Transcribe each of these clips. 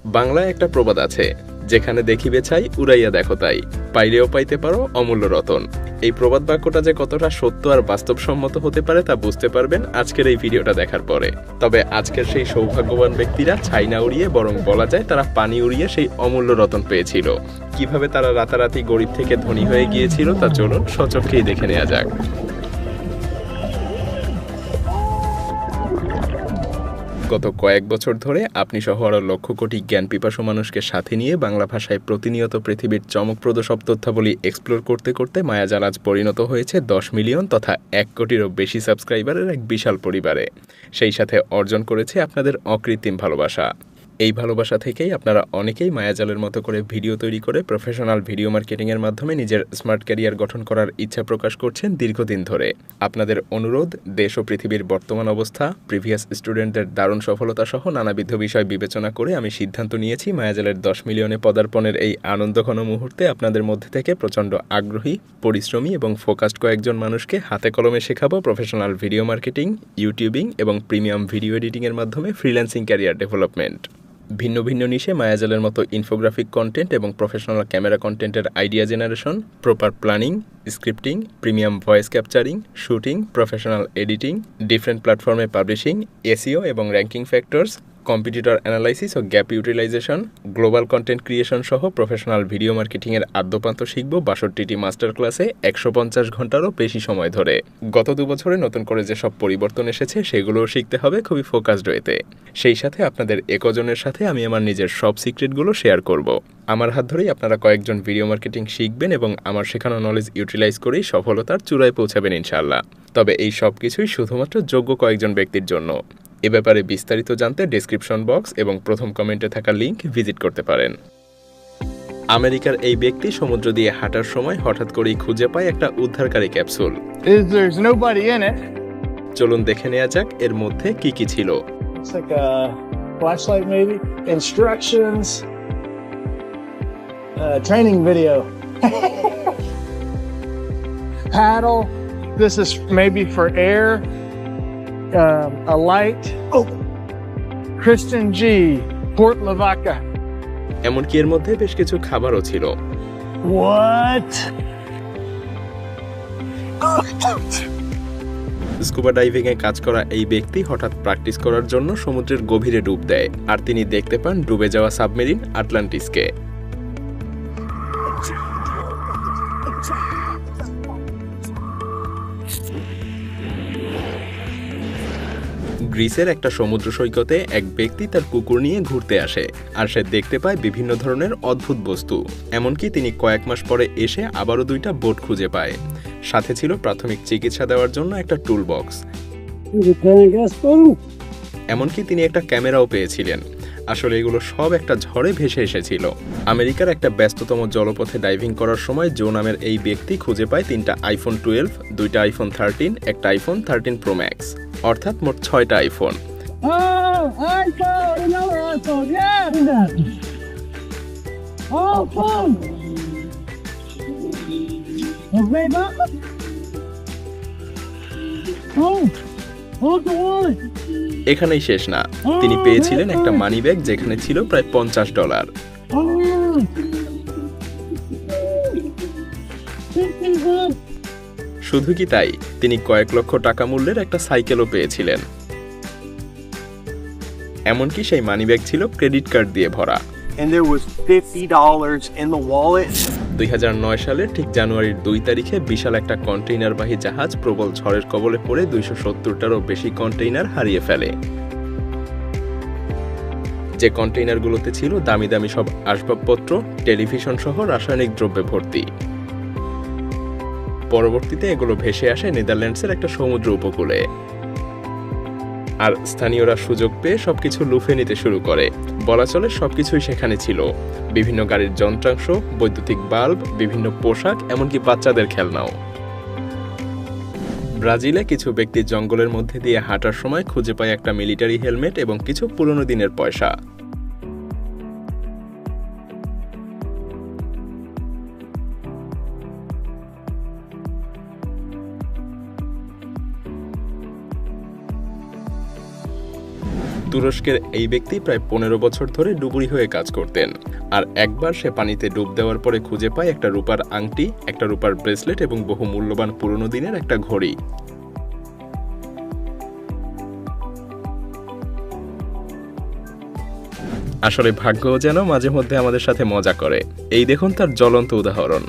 বাংলায় একটা প্রবাদ আছে, যেখানে দেখিবে ছাই উড়াইয়া দেখো তাই, পাইলেও পাইতে পারো অমূল্য রতন। এই প্রবাদ বাক্যটা যে কতটা সত্য আর বাস্তবসম্মত হতে পারে তা বুঝতে পারবেন আজকের এই ভিডিওটা দেখার পরে। তবে আজকের সেই সৌভাগ্যবান ব্যক্তিরা ছাই না উড়িয়ে বরং বলা যায় তারা পানি উড়িয়ে সেই অমূল্য রতন পেয়েছিল। কিভাবে তারা রাতারাতি গরিব থেকে ধনী হয়ে গিয়েছিল তা চলুন সচক্ষেই দেখে নেওয়া যাক। গত কয়েক বছর ধরে আপনি সহ আরও লক্ষ কোটি জ্ঞান পিপাসু মানুষকে সাথে নিয়ে বাংলা ভাষায় প্রতিনিয়ত পৃথিবীর চমকপ্রদ সব তথ্যাবলী এক্সপ্লোর করতে করতে মায়াজাল আজ পরিণত হয়েছে 10 মিলিয়ন তথা 1 কোটিরও বেশি সাবস্ক্রাইবারের এক বিশাল পরিবারে। সেই সাথে অর্জন করেছে আপনাদের অকৃত্রিম ভালোবাসা। এই ভালোবাসা থেকেই আপনারা অনেকেই মায়াজালের মতো করে ভিডিও তৈরি করে প্রফেশনাল ভিডিও মার্কেটিংয়ের মাধ্যমে নিজের স্মার্ট ক্যারিয়ার গঠন করার ইচ্ছা প্রকাশ করছেন দীর্ঘদিন ধরে। আপনাদের অনুরোধ, দেশ ও পৃথিবীর বর্তমান অবস্থা, প্রিভিয়াস স্টুডেন্টদের দারুণ সফলতা সহ নানাবিধ বিষয় বিবেচনা করে আমি সিদ্ধান্ত নিয়েছি মায়াজালের 10 মিলিয়নে পদার্পণের এই আনন্দঘন মুহূর্তে আপনাদের মধ্যে থেকে প্রচণ্ড আগ্রহী, পরিশ্রমী এবং ফোকাসড কয়েকজন মানুষকে হাতে কলমে শেখাবো প্রফেশনাল ভিডিও মার্কেটিং, ইউটিউবিং এবং প্রিমিয়াম ভিডিও এডিটিংয়ের মাধ্যমে ফ্রিল্যান্সিং ক্যারিয়ার ডেভেলপমেন্ট। ভিন্ন ভিন্ন নিশে মায়াজালের মতো ইনফোগ্রাফিক কন্টেন্ট এবং প্রফেশনাল ক্যামেরা কন্টেন্টের idea generation, proper planning, scripting, premium voice capturing, shooting, professional editing, different প্ল্যাটফর্মে পাবলিশিং, এসইও এবং র্যাঙ্কিং ফ্যাক্টরস, কম্পিটিটর অ্যানালাইসিস ও gap utilisation, global content creation সহ প্রফেশনাল ভিডিও মার্কেটিংয়ের আদ্যপান্ত শিখব 62টি মাস্টার ক্লাসে 150 ঘন্টারও বেশি সময় ধরে। গত 2 বছরে নতুন করে যেসব পরিবর্তন এসেছে সেগুলোও শিখতে হবে খুবই ফোকাসড ওয়েতে। সেই সাথে আপনাদের একজনের সাথে আমি আমার নিজের সব সিক্রেটগুলো শেয়ার করব। আমার হাত ধরেই আপনারা কয়েকজন ভিডিও মার্কেটিং শিখবেন এবং আমার শেখানো নলেজ ইউটিলাইজ করেই সফলতার চূড়ায় পৌঁছাবেন ইনশাআল্লাহ। তবে এই সব কিছুই শুধুমাত্র যোগ্য কয়েকজন ব্যক্তির জন্য। এ ব্যাপারে বিস্তারিত জানতে ডেসক্রিপশন বক্স এবং প্রথম কমেন্টে থাকা লিংক ভিজিট করতে পারেন। আমেরিকার এই ব্যক্তি সমুদ্র দিয়ে হাঁটার সময় হঠাৎ করেই খুঁজে পায় একটা উদ্ধারকারী ক্যাপসুল। চলুন দেখে নেওয়া যাক এর মধ্যে কি কি ছিল। It's like a flashlight, maybe. Instructions. Training video. Paddle. This is maybe for air. A light. Oh. Kristen G. Port Lavaca. এমনকি এর মধ্যে বেশ কিছু খাবারও ছিল। What? স্কুবা ডাইভিংয়ে কাজ করা এই ব্যক্তি হঠাৎ প্র্যাকটিস করার জন্য সমুদ্রের গভীরে ডুব দেয় আর তিনি দেখতে পান ডুবে যাওয়া সাবমেরিন আটলান্টিসকে। গ্রিসের একটা সমুদ্র সৈকতে এক ব্যক্তি তার কুকুর নিয়ে ঘুরতে আসে আর সে দেখতে পায় বিভিন্ন ধরনের অদ্ভুত বস্তু। এমনকি তিনি কয়েক মাস পরে এসে আবারও 2টা বোট খুঁজে পায়। সাথে ছিল প্রাথমিক চিকিৎসা দেওয়ার জন্য একটা টুল বক্স। এমনকি তিনি একটা ক্যামেরাও পেয়েছিলেন। আসলে এগুলো সব একটা ঝড়ে ভেসে এসেছিল। আমেরিকার একটা ব্যস্ততম জলপথে ডাইভিং করার সময় জো নামের এই ব্যক্তি খুঁজে পায় 3টা আইফোন 12, 2টা আইফোন 13, একটা আইফোন 13 প্রো ম্যাক্স, অর্থাৎ মোট 6টা আইফোন। এখানেই শেষ না, তিনি পেয়েছিলেন একটা মানি ব্যাগ যেখানে ছিল প্রায় $50। শুধু কি তাই, তিনি কয়েক লক্ষ টাকা মূল্যের একটা সাইকেলও পেয়েছিলেন। এমনকি সেই মানি ব্যাগ ছিল ক্রেডিট কার্ড দিয়ে ভরা। And there was $50 in the wallet. 2009 সালের ঠিক জানুয়ারির 2 তারিখে বিশাল একটা কন্টেইনারবাহী জাহাজ প্রবল ঝড়ের কবলে পড়ে 270টারও বেশি কন্টেইনার হারিয়ে ফেলে। যে কন্টেইনারগুলোতে ছিল দামি দামি সব আসবাবপত্র, টেলিভিশন সহ রাসায়নিক দ্রব্যে ভর্তি। পরবর্তীতে এগুলো ভেসে আসে নেদারল্যান্ডসের একটা সমুদ্র উপকূলে। আর স্থানীয়রা সুযোগ পেয়ে সবকিছু লুফে নিতে শুরু করে। বলা চলে সবকিছুই সেখানে ছিল, বিভিন্ন গাড়ির যন্ত্রাংশ, বৈদ্যুতিক বাল্ব, বিভিন্ন পোশাক, এমনকি বাচ্চাদের খেলনাও। ব্রাজিলে কিছু ব্যক্তি জঙ্গলের মধ্যে দিয়ে হাঁটার সময় খুঁজে পায় একটা মিলিটারি হেলমেট এবং কিছু পুরনো দিনের পয়সা। তুরস্কের এই ব্যক্তি প্রায় 15 বছর ধরে ডুবুরি হয়ে কাজ করতেন। আর একবার সে পানিতে ডুব দেওয়ার পরে খুঁজে পায় একটা রূপার আংটি, একটা রূপার ব্রেসলেট এবং বহু মূল্যবান পুরনো দিনের একটা ঘড়ি। আসলে ভাগ্যও যেন মাঝে মধ্যে আমাদের সাথে মজা করে। এই দেখুন তার জ্বলন্ত উদাহরণ।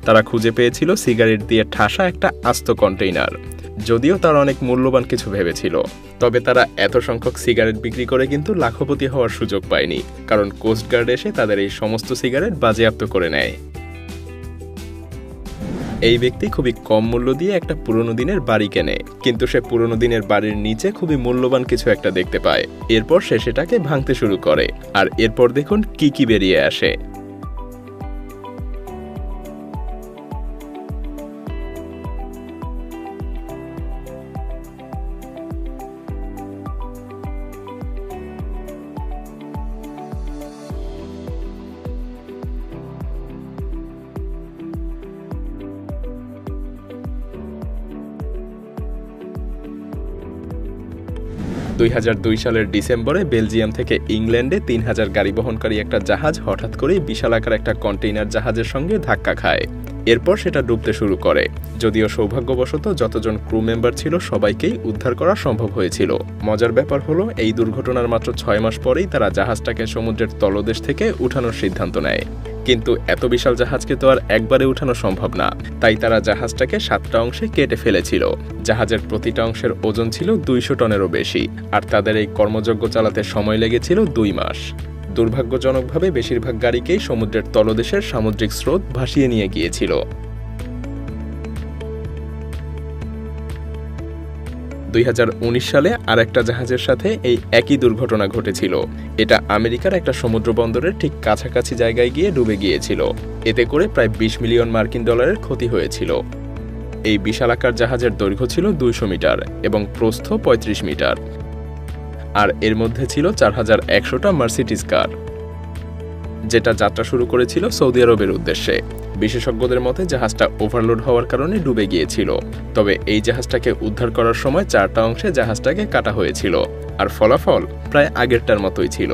তারা খুঁজে পেয়েছিল সিগারেট দিয়ে ঠাসা একটা আস্ত কন্টেইনার। যদিও তারা অনেক মূল্যবান কিছু ভেবেছিল, তবে তারা এত সংখ্যক সিগারেট বিক্রি করে কিন্তু লাখপতি হওয়ার সুযোগ পায়নি, কারণ কোস্টগার্ড এসে তাদের এই সমস্ত সিগারেট বাজেয়াপ্ত করে নেয়। এই ব্যক্তি খুবই কম মূল্য দিয়ে একটা পুরনো দিনের বাড়ি কেনে, কিন্তু সে পুরনো দিনের বাড়ির নিচে খুবই মূল্যবান কিছু একটা দেখতে পায়। এরপর সে সেটাকে ভাঙতে শুরু করে, আর এরপর দেখুন কি কি বেরিয়ে আসে। সালের ডিসেম্বরে বেলজিয়াম থেকে ইংল্যান্ডে 3000 গাড়ি বহনকারী একটা জাহাজ হঠাৎ করেই বিশালাকার একটা কন্টেইনার জাহাজের সঙ্গে ধাক্কা খায়। এরপর সেটা ডুবতে শুরু করে। যদিও সৌভাগ্যবশত যতজন ক্রু মেম্বার ছিল সবাইকেই উদ্ধার করা সম্ভব হয়েছিল। মজার ব্যাপার হলো, এই দুর্ঘটনার মাত্র 6 মাস পরেই তারা জাহাজটাকে সমুদ্রের তলদেশ থেকে উঠানোর সিদ্ধান্ত নেয়। কিন্তু এত বিশাল জাহাজকে তো আর একবারে উঠানো সম্ভব না, তাই তারা জাহাজটাকে 7টা অংশে কেটে ফেলেছিল। জাহাজের প্রতিটা অংশের ওজন ছিল 200 টনেরও বেশি, আর তাদের এই কর্মযজ্ঞ চালাতে সময় লেগেছিল 2 মাস। দুর্ভাগ্যজনকভাবে বেশিরভাগ গাড়িকেই সমুদ্রের তলদেশের সামুদ্রিক স্রোত ভাসিয়ে নিয়ে গিয়েছিল। 2019 সালে আরেকটা জাহাজের সাথে এই একই দুর্ঘটনা ঘটেছিল। এটা আমেরিকার একটা সমুদ্র বন্দরের ঠিক কাছাকাছি জায়গায় গিয়ে ডুবে গিয়েছিল। এতে করে প্রায় 20 মিলিয়ন মার্কিন ডলারের ক্ষতি হয়েছিল। এই বিশালাকার জাহাজের দৈর্ঘ্য ছিল 200 মিটার এবং প্রস্থ 35 মিটার, আর এর মধ্যে ছিল 4100টা মার্সিডিজ কার, যেটা যাত্রা শুরু করেছিল সৌদি আরবের উদ্দেশ্যে। বিশেষজ্ঞদের মতে জাহাজটা ওভারলোড হওয়ার কারণে ডুবে গিয়েছিল। তবে এই জাহাজটাকে উদ্ধার করার সময় 4টা অংশে জাহাজটাকে কাটা হয়েছিল, আর ফলাফল প্রায় আগেরটার মতোই ছিল।